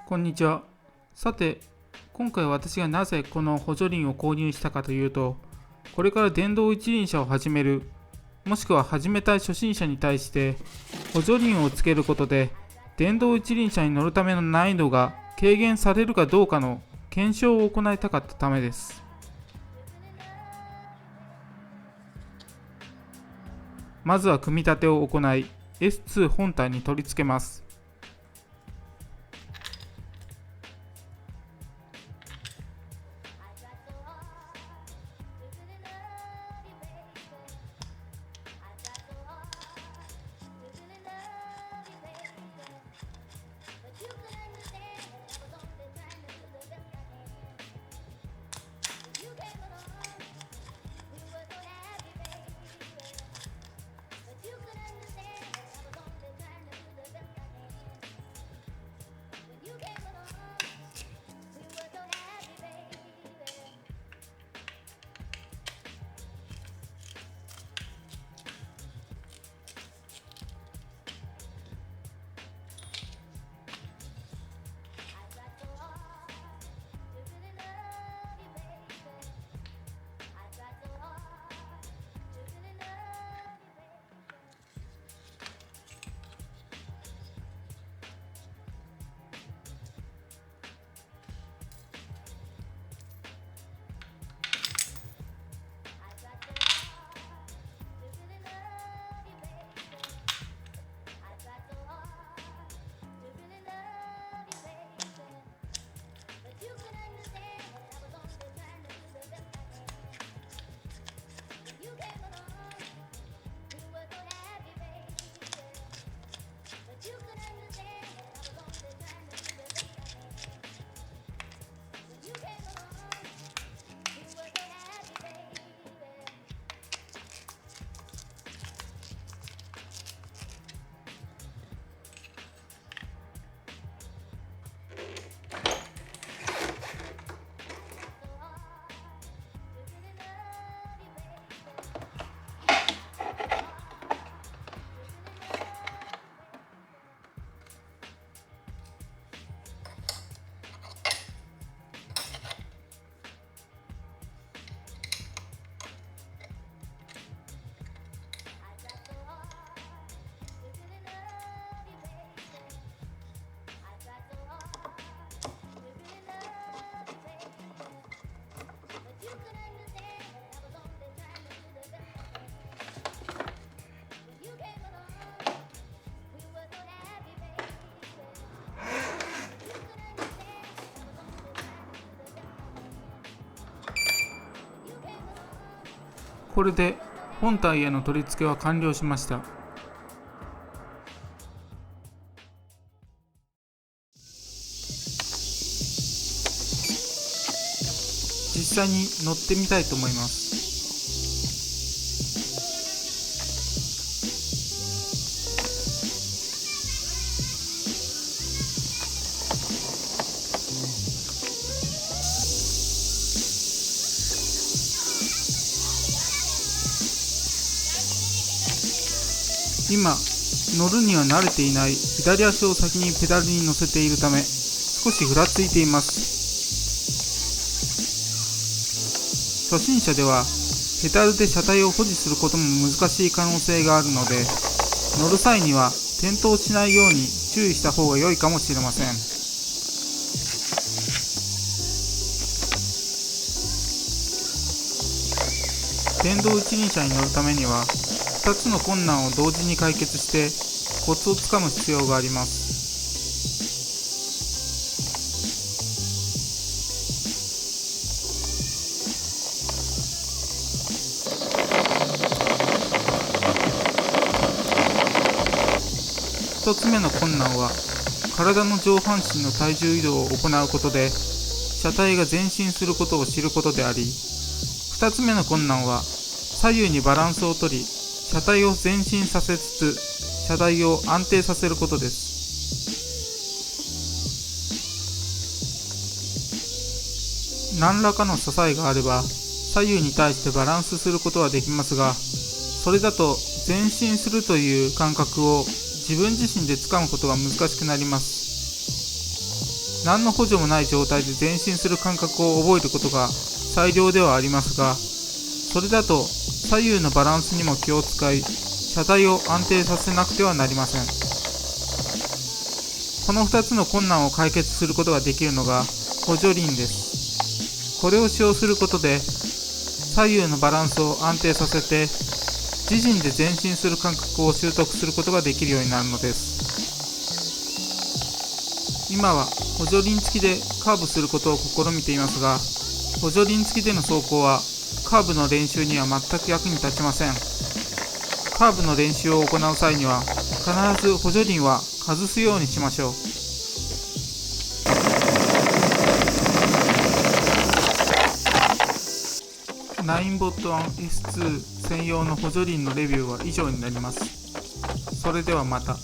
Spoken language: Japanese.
こんにちは。さて、今回私がなぜこの補助輪を購入したかというと、これから電動一輪車を始める、もしくは始めたい初心者に対して補助輪をつけることで、電動一輪車に乗るための難易度が軽減されるかどうかの検証を行いたかったためです。まずは組み立てを行い、S2 本体に取り付けます。これで本体への取り付けは完了しました。実際に乗ってみたいと思います。今、乗るには慣れていない左足を先にペダルに乗せているため、少しふらついています。初心者ではペダルで車体を保持することも難しい可能性があるので、乗る際には転倒しないように注意した方が良いかもしれません。電動一輪車に乗るためには2つの困難を同時に解決してコツをつかむ必要があります。1つ目の困難は体の上半身の体重移動を行うことで車体が前進することを知ることであり、2つ目の困難は左右にバランスをとり車体を前進させつつ車体を安定させることです。何らかの支えがあれば左右に対してバランスすることはできますが、それだと前進するという感覚を自分自身でつかむことが難しくなります。何の補助もない状態で前進する感覚を覚えることが最良ではありますが、それだと左右のバランスにも気を使い、車体を安定させなくてはなりません。この2つの困難を解決することができるのが補助輪です。これを使用することで左右のバランスを安定させて、自陣で前進する感覚を習得することができるようになるのです。今は補助輪付きでカーブすることを試みていますが、補助輪付きでの走行はカーブの練習には全く役に立ちません。カーブの練習を行う際には必ず補助輪は外すようにしましょう。9bot1S2 専用の補助輪のレビューは以上になります。それではまた。